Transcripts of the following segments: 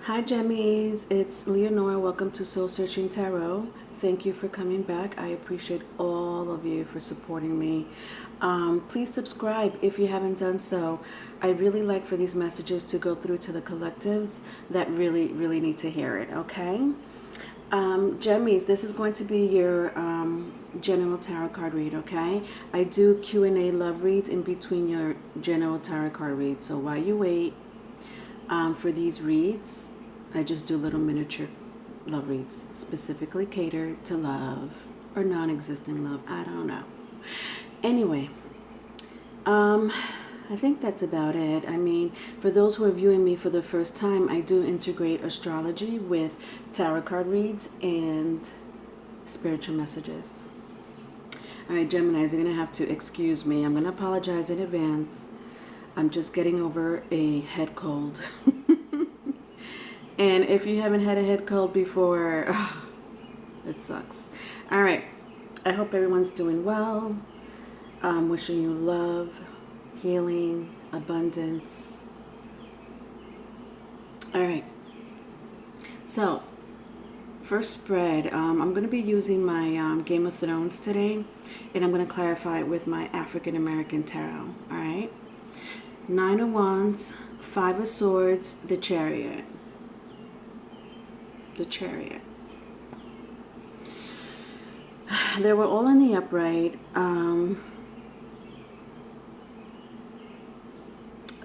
Hi Gemmies, it's Leonora. Welcome to Soul Searching Tarot. Thank you for coming back. I appreciate all of you for supporting me. Please subscribe if you haven't done so. I really like for these messages to go through to the collectives that really need to hear it, okay? Gemmies, this is going to be your general tarot card read, okay? I do Q&A love reads in between your general tarot card reads. So while you wait for these reads, I just do little miniature love reads specifically catered to love or non-existing love. I don't know. Anyway, I think that's about it. I mean, for those who are viewing me for the first time, I do integrate astrology with tarot card reads and spiritual messages. All right, Geminis, you're going to have to excuse me. I'm going to apologize in advance. I'm just getting over a head cold. And if you haven't had a head cold before, it sucks. All right. I hope everyone's doing well. I'm wishing you love, healing, abundance. All right. So, first spread, I'm going to be using my Game of Thrones today, and I'm going to clarify it with my African American tarot. All right. 9 of Wands, 5 of Swords, the Chariot. The Chariot. They were all in the upright.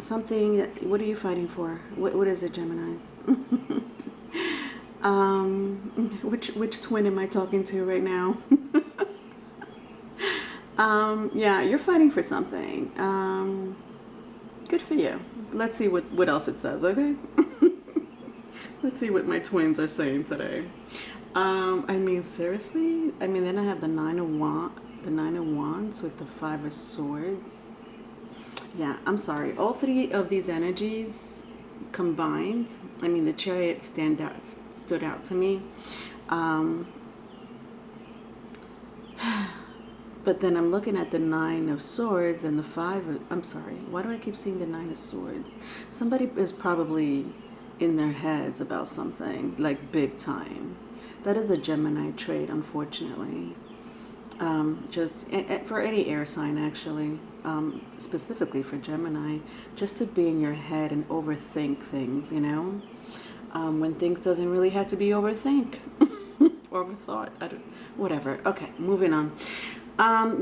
Something, what are you fighting for? What is it, Geminis? Which twin am I talking to right now? Yeah, you're fighting for something. Good for you. Let's see what else it says, okay? Let's see what my twins are saying today. I mean, seriously? I mean, then I have the Nine of Wands with the 5 of Swords. Yeah, I'm sorry. All three of these energies combined, I mean, the Chariot stood out to me. But then I'm looking at the 9 of Swords and the 5 of, I'm sorry, why do I keep seeing the 9 of Swords? Somebody is probably in their heads about something, like big time. That is a Gemini trait, unfortunately. Just for any air sign, actually, specifically for Gemini, just to be in your head and overthink things, you know? When things doesn't really have to be overthink. Overthought, whatever. Okay, moving on.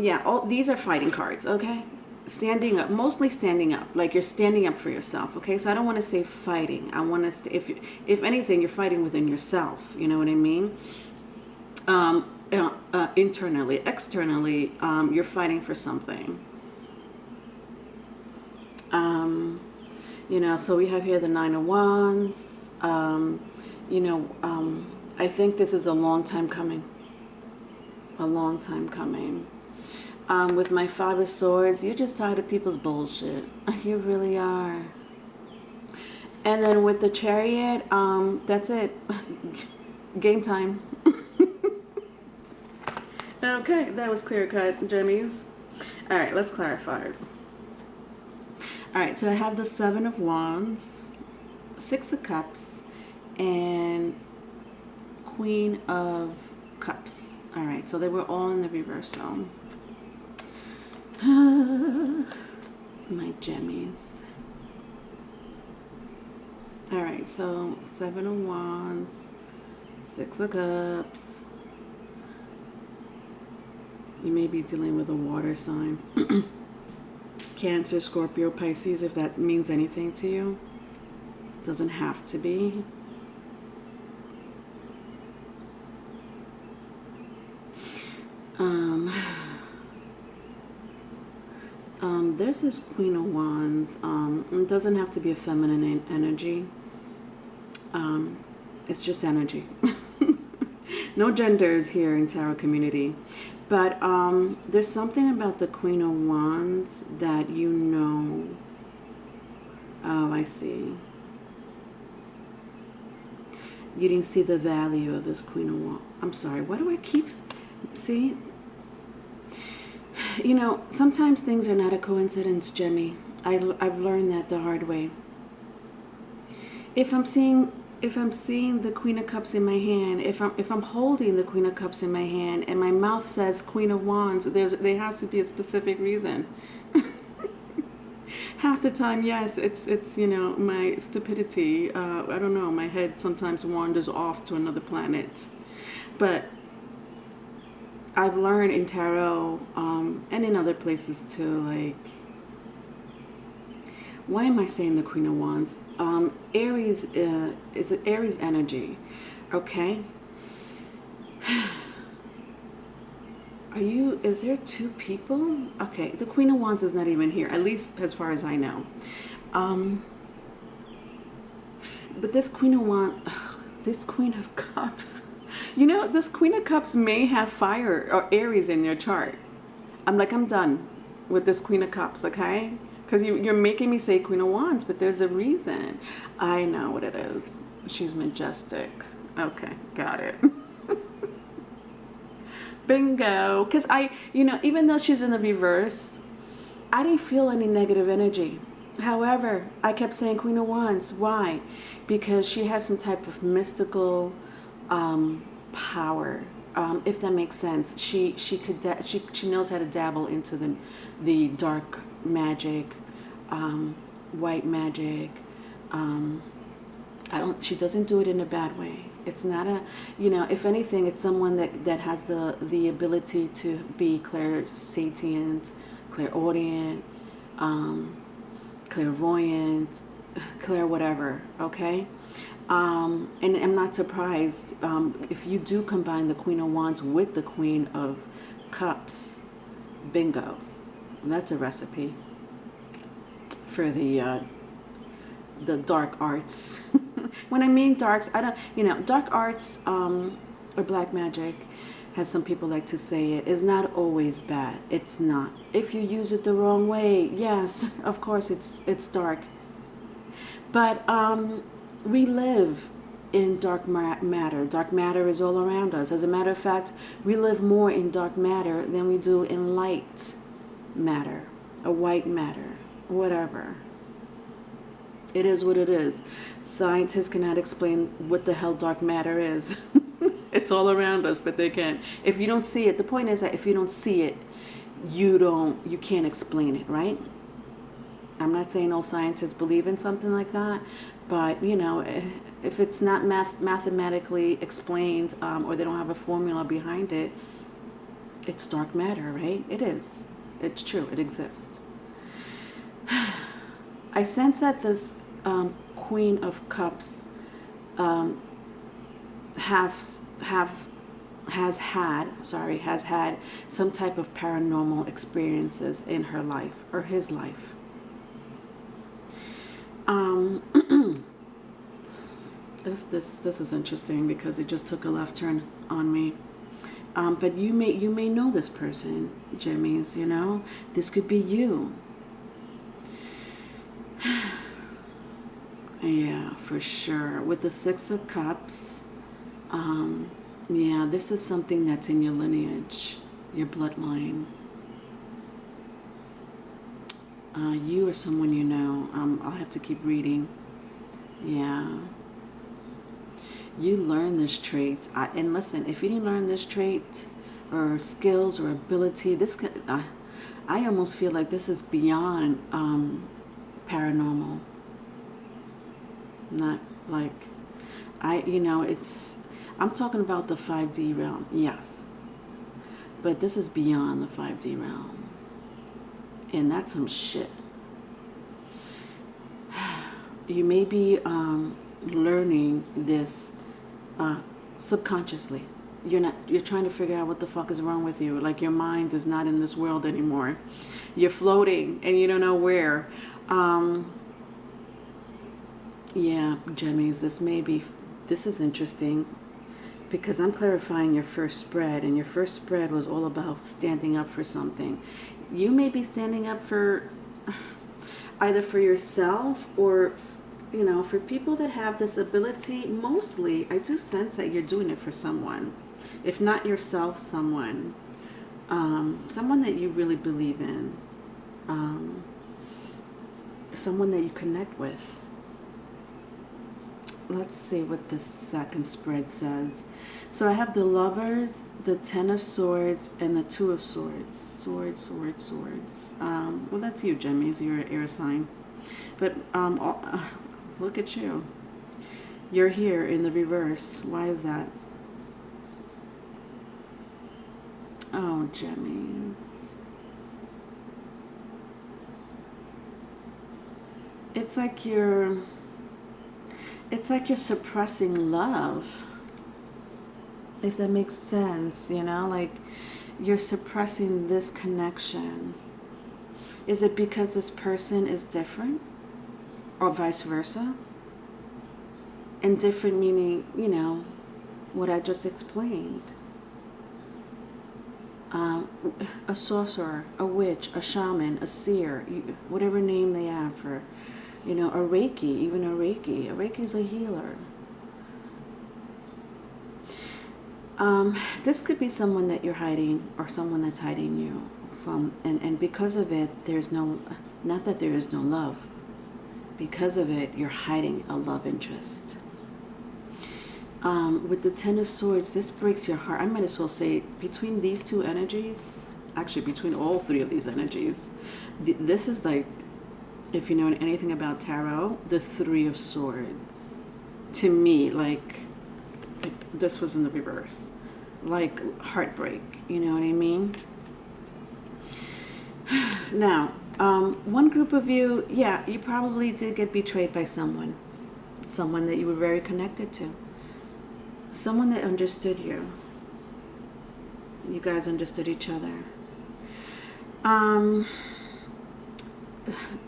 Yeah, all these are fighting cards, okay? Standing up, mostly standing up, like you're standing up for yourself, okay? So I don't want to say fighting. I want to, if anything, you're fighting within yourself, you know what I mean? Internally, externally, you're fighting for something. You know, so we have here the 9 of Wands. You know, I think this is a long time coming. A long time coming. With my 5 of Swords, you're just tired of people's bullshit. You really are. And then with the Chariot, that's it. Game time. Okay, that was clear cut, Gemmies. All right, let's clarify. All right, so I have the 7 of Wands, 6 of Cups, and Queen of Cups. All right, so they were all in the reversal. My Gemmies. All right, so 7 of Wands, 6 of Cups. You may be dealing with a water sign. Cancer, Scorpio, Pisces, if that means anything to you. Doesn't have to be. There's this Queen of Wands. It doesn't have to be a feminine energy. It's just energy. No genders here in tarot community. But there's something about the Queen of Wands that you know. Oh, I see. You didn't see the value of this Queen of Wands. I'm sorry. Why do I keep... See? You know, sometimes things are not a coincidence, Jemmy. I've learned that the hard way. If I'm seeing if I'm seeing the Queen of Cups in my hand, if I'm holding the Queen of Cups in my hand and my mouth says Queen of Wands, there has to be a specific reason. Half the time, yes, it's you know, my stupidity. I don't know, my head sometimes wanders off to another planet. But I've learned in tarot, and in other places too, like, why am I saying the Queen of Wands? Aries is an Aries energy, okay? Is there two people? Okay, the Queen of Wands is not even here, at least as far as I know. But this Queen of Wands, this Queen of Cups, you know, this Queen of Cups may have fire or Aries in their chart. I'm done with this Queen of Cups, okay? Because you're making me say Queen of Wands, but there's a reason. I know what it is. She's majestic. Okay, got it. Bingo. Because you know, even though she's in the reverse, I didn't feel any negative energy. However, I kept saying Queen of Wands. Why? Because she has some type of mystical power. If that makes sense. She knows how to dabble into the dark magic, white magic. She doesn't do it in a bad way. It's not a, you know, if anything, it's someone that has the ability to be clairsentient, clairaudient, clairvoyant, clair whatever, okay? And I'm not surprised if you do combine the Queen of Wands with the Queen of Cups. Bingo. That's a recipe for the dark arts. When I mean darks, I don't, you know, dark arts or black magic, as some people like to say it, is not always bad. It's not. If you use it the wrong way, yes, of course it's dark. But we live in dark matter. Dark matter is all around us. As a matter of fact, we live more in dark matter than we do in light matter, or white matter, whatever. It is what it is. Scientists cannot explain what the hell dark matter is. It's all around us, but they can't. If you don't see it, the point is that if you don't see it, you can't explain it, right? I'm not saying all scientists believe in something like that, but you know, if it's not mathematically explained, or they don't have a formula behind it, it's dark matter, right? It is. It's true. It exists. I sense that this Queen of Cups has had some type of paranormal experiences in her life or his life. This is interesting because it just took a left turn on me. But you may know this person, Jimmys. You know, this could be you. Yeah, for sure. With the Six of Cups, yeah, this is something that's in your lineage, your bloodline. You or someone you know. I'll have to keep reading. Yeah. You learn this trait. And listen, if you didn't learn this trait or skills or ability, I almost feel like this is beyond paranormal. Not like, I'm talking about the 5D realm, yes. But this is beyond the 5D realm. And that's some shit. You may be learning this subconsciously. You're trying to figure out what the fuck is wrong with you. Like your mind is not in this world anymore. You're floating and you don't know where. Yeah, Gemmies, this is interesting because I'm clarifying your first spread, and your first spread was all about standing up for something. You may be standing up for either for yourself or, you know, for people that have this ability. Mostly, I do sense that you're doing it for someone. If not yourself, someone. Someone that you really believe in. Someone that you connect with. let's see what this second spread says. So I have the Lovers, the Ten of Swords, and the Two of Swords. Swords, swords, swords. Well, that's you, Gemini. You're an air sign. But look at you. You're here in the reverse. Why is that? Oh, Gemmies. It's like you're suppressing love. If that makes sense, you know, like you're suppressing this connection. Is it because this person is different, or vice versa? And different meaning, you know, what I just explained. A sorcerer, a witch, a shaman, a seer, whatever name they have for, you know, a Reiki, even a Reiki. A Reiki is a healer. This could be someone that you're hiding, or someone that's hiding you from, and because of it, there's no, not that there is no love. Because of it, you're hiding a love interest. With the Ten of Swords, this breaks your heart. I might as well say, between these two energies, actually between all three of these energies, this is like, if you know anything about tarot, the Three of Swords. To me, like this was in the reverse. Like heartbreak, you know what I mean? Now, one group of you, yeah, you probably did get betrayed by someone. Someone that you were very connected to. Someone that understood you. You guys understood each other.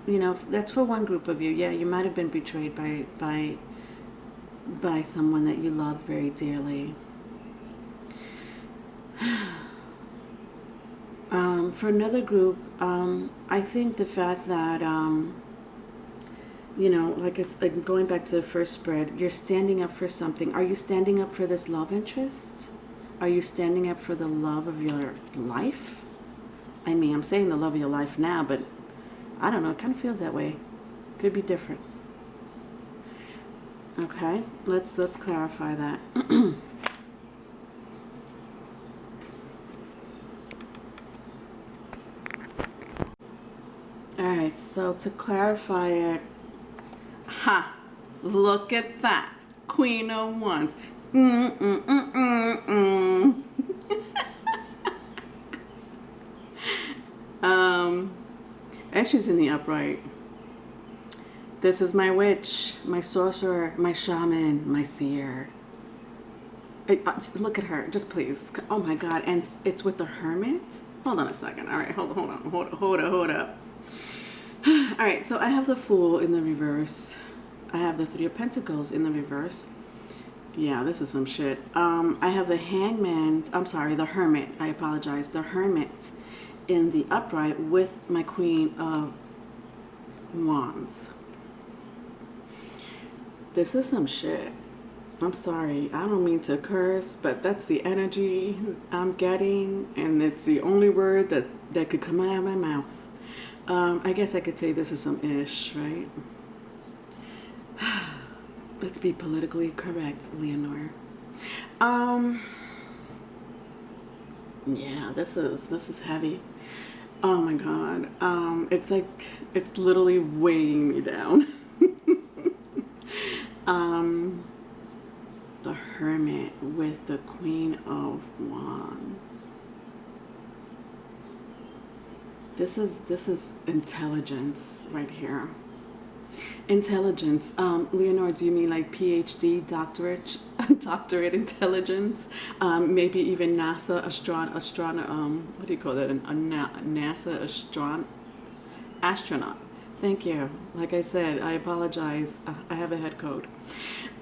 You know, that's for one group of you. Yeah, you might have been betrayed by someone that you loved very dearly. For another group, I think the fact that, you know, like it's like going back to the first spread, you're standing up for something. Are you standing up for this love interest? Are you standing up for the love of your life? I mean, I'm saying the love of your life now, but I don't know, it kind of feels that way. Could be different. Okay, let's clarify that. Alright, so to clarify it, ha, look at that. Queen of Wands. And she's in the upright. This is my witch, my sorcerer, my shaman, my seer. Look at her, just please. Oh my God, and it's with the Hermit? Hold on a second. All right, hold up. All right, so I have the Fool in the reverse. I have the Three of Pentacles in the reverse. Yeah, this is some shit. I have the Hangman, I'm sorry, the Hermit. I apologize. The Hermit in the upright with my Queen of Wands. This is some shit. I'm sorry. I don't mean to curse, but that's the energy I'm getting, and it's the only word that could come out of my mouth. I guess I could say this is some ish, right? Let's be politically correct, Leonore. Yeah, this is heavy. Oh my God. It's like, it's literally weighing me down. The Hermit with the Queen of Wands. This is intelligence right here. Intelligence. Leonore, do you mean like PhD, doctorate intelligence? Maybe even NASA what do you call that? A NASA astronaut. Thank you. Like I said, I apologize. I have a head code.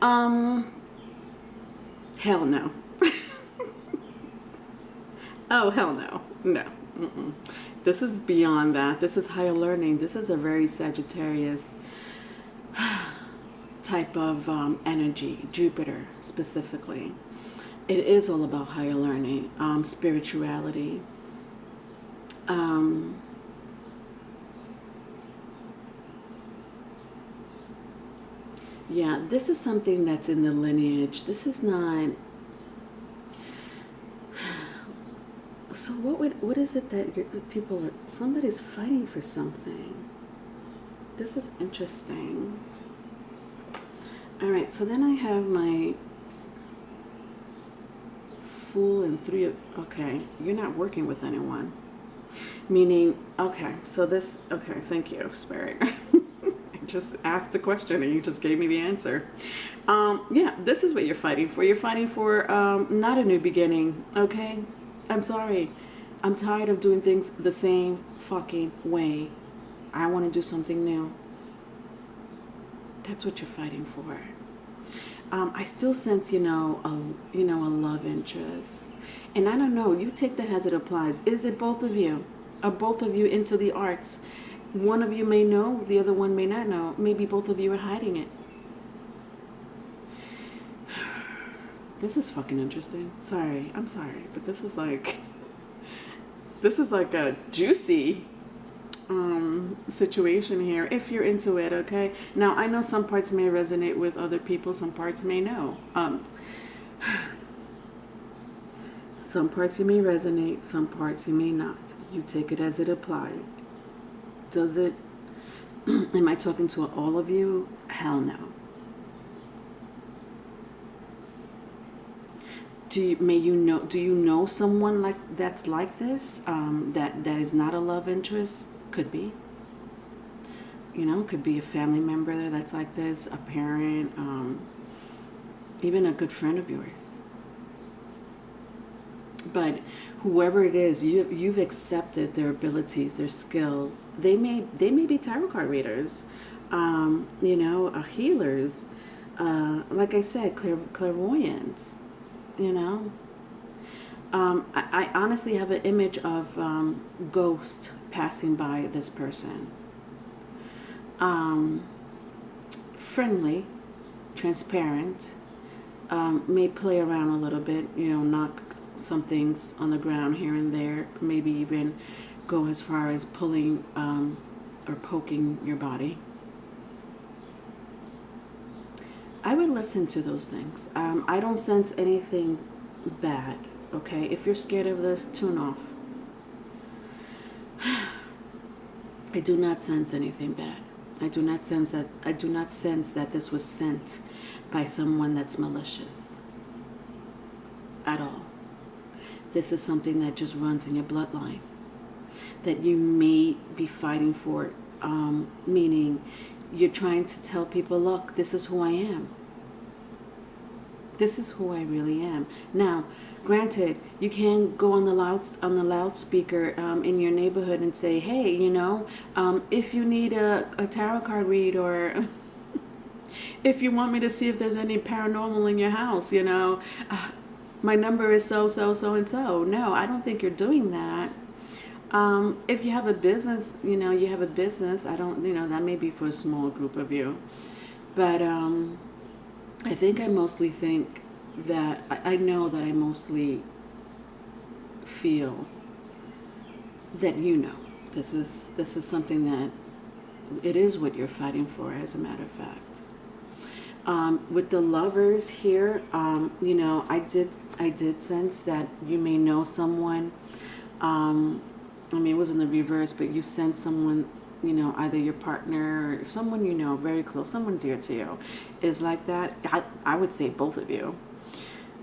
Hell no. Oh, hell no. No. Mm-mm. This is beyond that. This is higher learning. This is a very Sagittarius type of energy, Jupiter specifically. It is all about higher learning, spirituality. Yeah, this is something that's in the lineage. This is not. So what is it that people are, somebody's fighting for something. This is interesting. All right, so then I have my Fool and three. Okay, you're not working with anyone. Meaning, okay, so this, okay, thank you, Spirit. I just asked a question and you just gave me the answer. Yeah, this is what you're fighting for. You're fighting for not a new beginning, okay? I'm sorry. I'm tired of doing things the same fucking way. I want to do something new. That's what you're fighting for. I still sense, a love interest. And I don't know, you take that as it applies. Is it both of you? Are both of you into the arts? One of you may know, the other one may not know. Maybe both of you are hiding it. This is fucking interesting. Sorry, I'm sorry, but this is like a juicy situation here, if you're into it, okay? Now, I know some parts may resonate with other people, some parts may no. Some parts you may resonate, some parts you may not. You take it as it applies. Does it, am I talking to all of you? Hell no. Do you know someone that's like this? That is not a love interest? Could be. Could be a family member that's like this, a parent, even a good friend of yours. But whoever it is, you've accepted their abilities, their skills. They may be tarot card readers, healers, like I said, clairvoyants. I honestly have an image of ghost passing by this person. Friendly, transparent, may play around a little bit, knock some things on the ground here and there, maybe even go as far as pulling or poking your body. I would listen to those things. I don't sense anything bad, okay? If you're scared of this, tune off. I do not sense anything bad. I do not sense that this was sent by someone that's malicious at all. This is something that just runs in your bloodline, that you may be fighting for, meaning you're trying to tell people, look, this is who I am. This is who I really am. Now, granted, you can go on the loudspeaker in your neighborhood and say, hey, if you need a tarot card read, or if you want me to see if there's any paranormal in your house, my number is so and so. No, I don't think you're doing that. If you have a business, you have a business. I don't, that may be for a small group of you. But I think I mostly think that, I know that I mostly feel that this is something that it is what you're fighting for, as a matter of fact. With the Lovers here, I did sense that you may know someone. It was in the reverse, but you sense someone, either your partner or someone very close, someone dear to you, is like that. I would say both of you.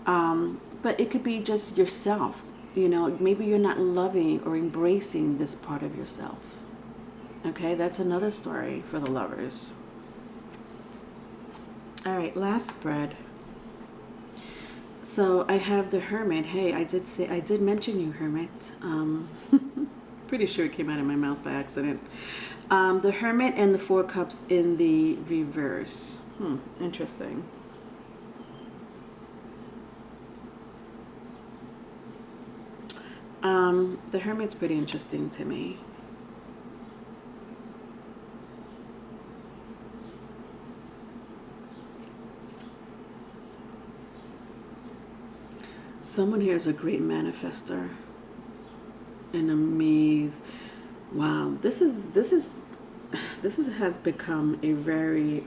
But it could be just yourself. Maybe you're not loving or embracing this part of yourself. Okay, that's another story for the Lovers. All right, last spread. So I have the Hermit. Hey, I did mention you, Hermit. Pretty sure it came out of my mouth by accident. The Hermit and the Four Cups in the reverse. Interesting. The Hermit's pretty interesting to me. Someone here is a great manifester. An amaze. Wow, this has become a very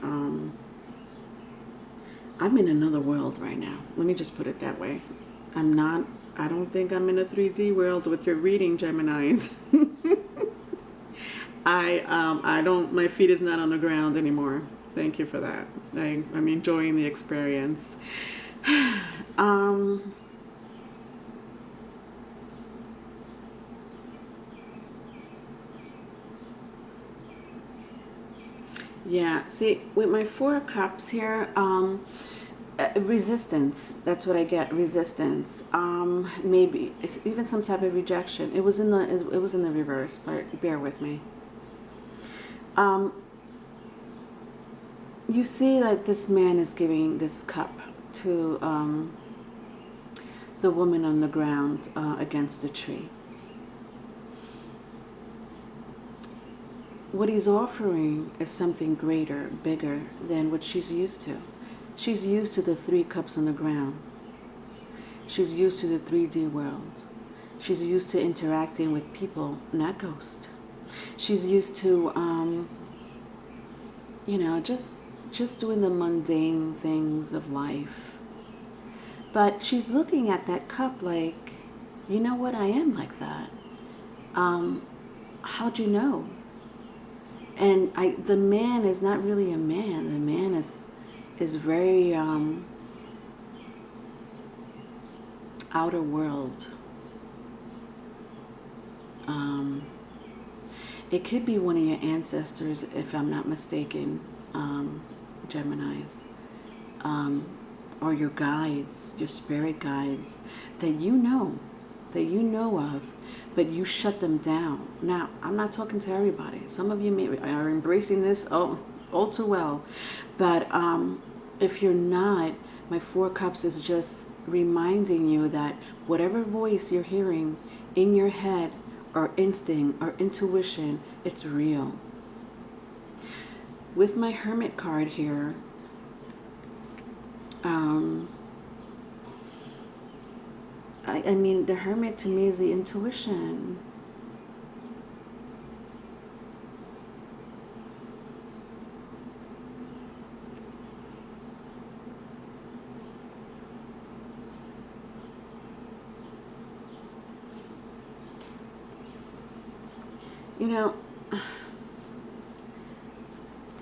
I'm in another world right now. Let me just put it that way. I don't think I'm in a 3D world with your reading, Geminis. I don't, my feet is not on the ground anymore. Thank you for that. I'm enjoying the experience. Yeah, see, with my Four of Cups here, resistance. That's what I get. Resistance. Maybe even some type of rejection. It was in the reverse, but bear with me. You see that this man is giving this cup to the woman on the ground against the tree. What he's offering is something greater, bigger than what she's used to. She's used to the 3 cups on the ground. She's used to the 3D world. She's used to interacting with people, not ghosts. She's used to, you know, just doing the mundane things of life. But she's looking at that cup like, you know what, I am like that. How'd you know? And the man is not really a man. The man is very outer world. It could be one of your ancestors, if I'm not mistaken, Geminis, or your guides, your spirit guides that you know of, but you shut them down. Now, I'm not talking to everybody. Some of you are embracing this all too well, but if you're not, my Four Cups is just reminding you that whatever voice you're hearing in your head or instinct or intuition, it's real. With my Hermit card here, I mean, the Hermit to me is the intuition. You know,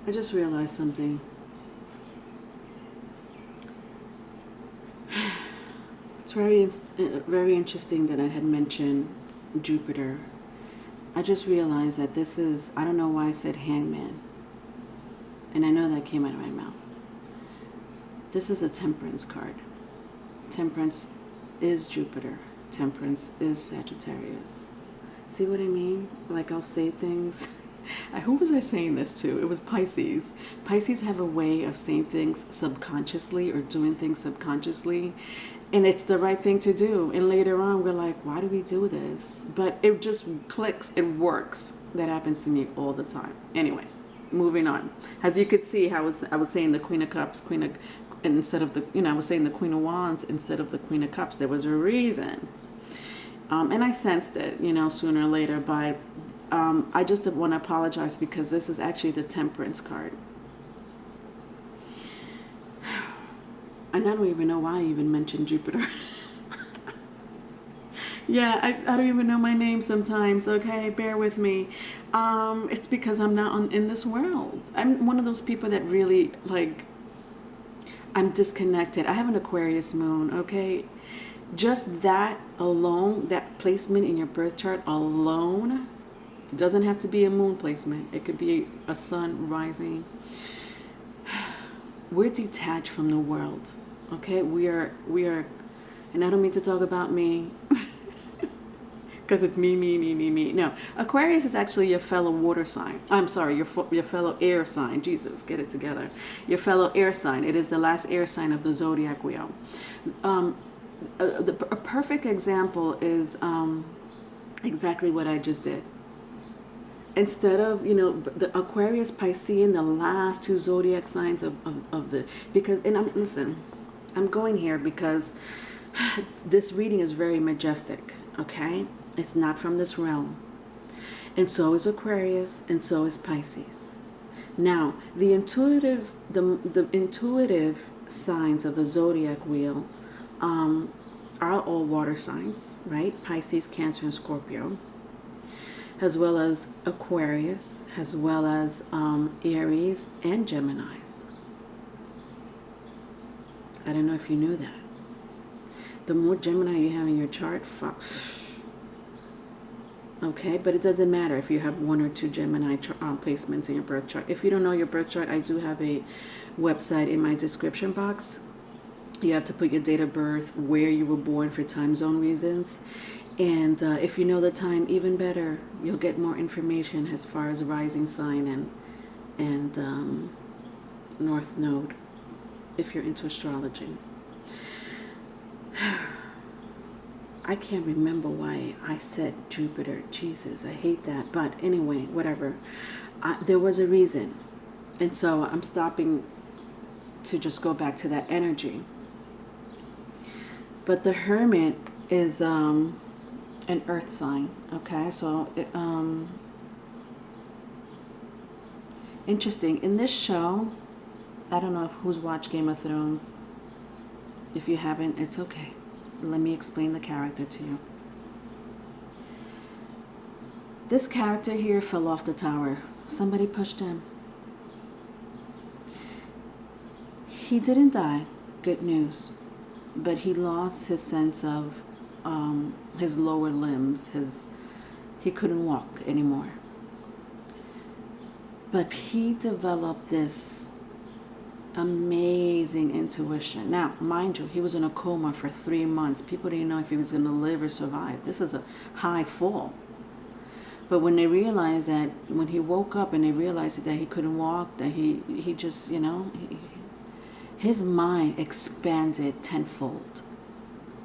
I just realized something. It's very interesting that I had mentioned Jupiter. I just realized that this is, I don't know why I said Hangman. And I know that came out of my mouth. This is a Temperance card. Temperance is Jupiter. Temperance is Sagittarius. See what I mean? Like, I'll say things. Who was I saying this to? It was Pisces. Pisces have a way of saying things subconsciously or doing things subconsciously. And it's the right thing to do. And later on, we're like, why do we do this? But it just clicks. It works. That happens to me all the time. Anyway, moving on. As you could see, I was saying the Queen of Cups, instead of the, I was saying the Queen of Wands instead of the Queen of Cups. There was a reason. And I sensed it, sooner or later. But I just want to apologize because this is actually the Temperance card. And I don't even know why I even mentioned Jupiter. Yeah, I don't even know my name sometimes, okay? Bear with me. It's because I'm not in this world. I'm one of those people that really, I'm disconnected. I have an Aquarius moon, okay? Just that alone, that placement in your birth chart alone, it doesn't have to be a moon placement. It could be a sun rising. We're detached from the world, okay? We are, and I don't mean to talk about me, because it's me. No, Aquarius is actually your fellow water sign. I'm sorry, your fellow air sign. Jesus, get it together. Your fellow air sign. It is the last air sign of the zodiac wheel. A perfect example is exactly what I just did. Instead of, the Aquarius, Piscean, the last two zodiac signs of the, because, and I'm going here because this reading is very majestic, okay? It's not from this realm. And so is Aquarius, and so is Pisces. Now, the intuitive signs of the zodiac wheel are all water signs, right? Pisces, Cancer, and Scorpio, as well as Aquarius, as well as Aries and Geminis. I don't know if you knew that. The more Gemini you have in your chart, okay, but it doesn't matter if you have 1 or 2 Gemini placements in your birth chart. If you don't know your birth chart, I do have a website in my description box. You have to put your date of birth, where you were born for time zone reasons. And if you know the time, even better. You'll get more information as far as rising sign and North Node, if you're into astrology. I can't remember why I said Jupiter. Jesus, I hate that. But anyway, whatever. There was a reason. And so I'm stopping to just go back to that energy. But the Hermit is an earth sign. Okay, so interesting. In this show, I don't know who's watched Game of Thrones. If you haven't, it's okay. Let me explain the character to you. This character here fell off the tower. Somebody pushed him. He didn't die. Good news. But he lost his sense of his lower limbs. He couldn't walk anymore. But he developed this amazing intuition. Now, mind you, he was in a coma for 3 months. People didn't know if he was going to live or survive. This is a high fall. But when they realized that, when he woke up and they realized that he couldn't walk, that he just, his mind expanded tenfold.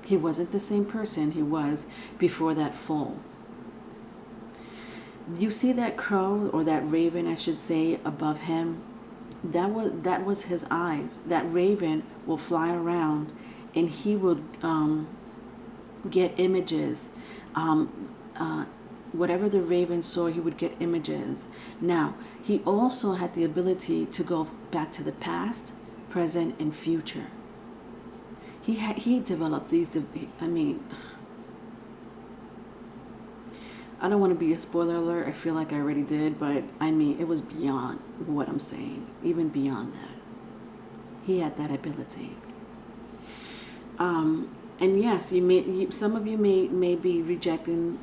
He wasn't the same person he was before that fall. You see that crow, or that raven, I should say, above him? That was his eyes. That raven will fly around, and he would get images. Whatever the raven saw, he would get images. Now, he also had the ability to go back to the past, present, and future. He developed these. I mean, I don't want to be a spoiler alert. I feel like I already did, but I mean, it was beyond what I'm saying. Even beyond that, he had that ability. And yes, some of you may be rejecting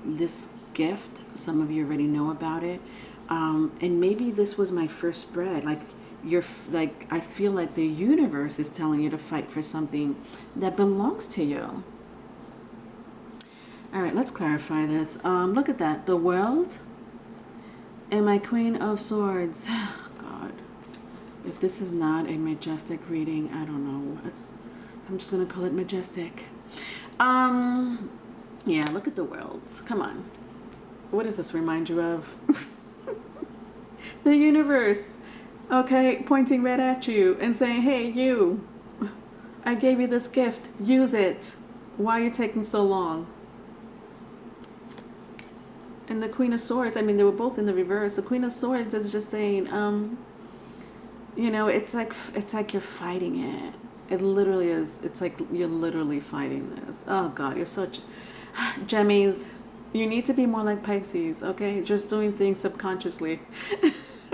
this gift. Some of you already know about it, and maybe this was my first spread. I feel like the universe is telling you to fight for something that belongs to you. All right, let's clarify this. Look at that, the World and my Queen of Swords. God, if this is not a majestic reading, I don't know. I'm just gonna call it majestic. Yeah, look at the Worlds. Come on. What does this remind you of? The universe, okay, pointing right at you and saying, hey, you, I gave you this gift, use it. Why are you taking so long? And the Queen of Swords, I mean, they were both in the reverse. The Queen of Swords is just saying, it's like you're fighting it. It literally is. It's like you're literally fighting this. Oh, God, you're such... Gemmies, you need to be more like Pisces, okay? Just doing things subconsciously.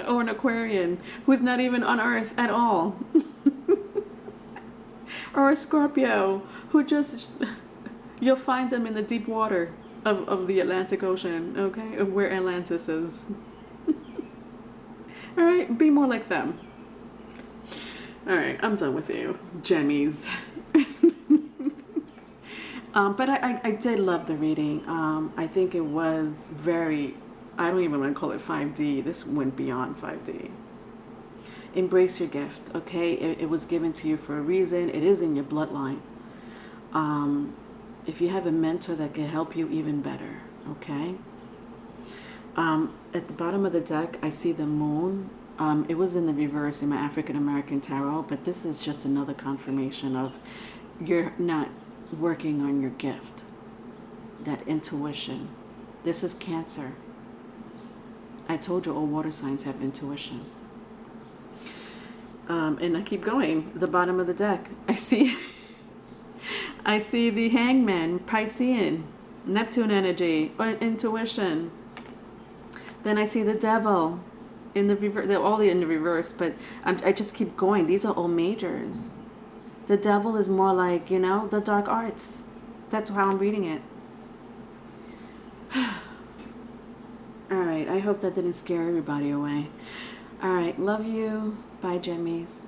Or an Aquarian who's not even on Earth at all. Or a Scorpio who just... You'll find them in the deep water of the Atlantic Ocean, okay? Of where Atlantis is. All right, be more like them. All right, I'm done with you, Gemmies. But I did love the reading. I think it was very, I don't even want to call it 5D. This went beyond 5D. Embrace your gift, okay? It was given to you for a reason. It is in your bloodline. If you have a mentor that can help you, even better, okay? At the bottom of the deck, I see the moon. It was in the reverse in my African American tarot, but this is just another confirmation of you're not working on your gift, that intuition. This is Cancer. I told you all water signs have intuition. And I keep going. The bottom of the deck. I see I see the Hangman, Piscean, Neptune energy, or intuition. Then I see the Devil in the reverse. They're all in the reverse, but I just keep going. These are all majors. The Devil is more like, you know, the dark arts. That's how I'm reading it. All right, I hope that didn't scare everybody away. All right, love you. Bye, Gemmies.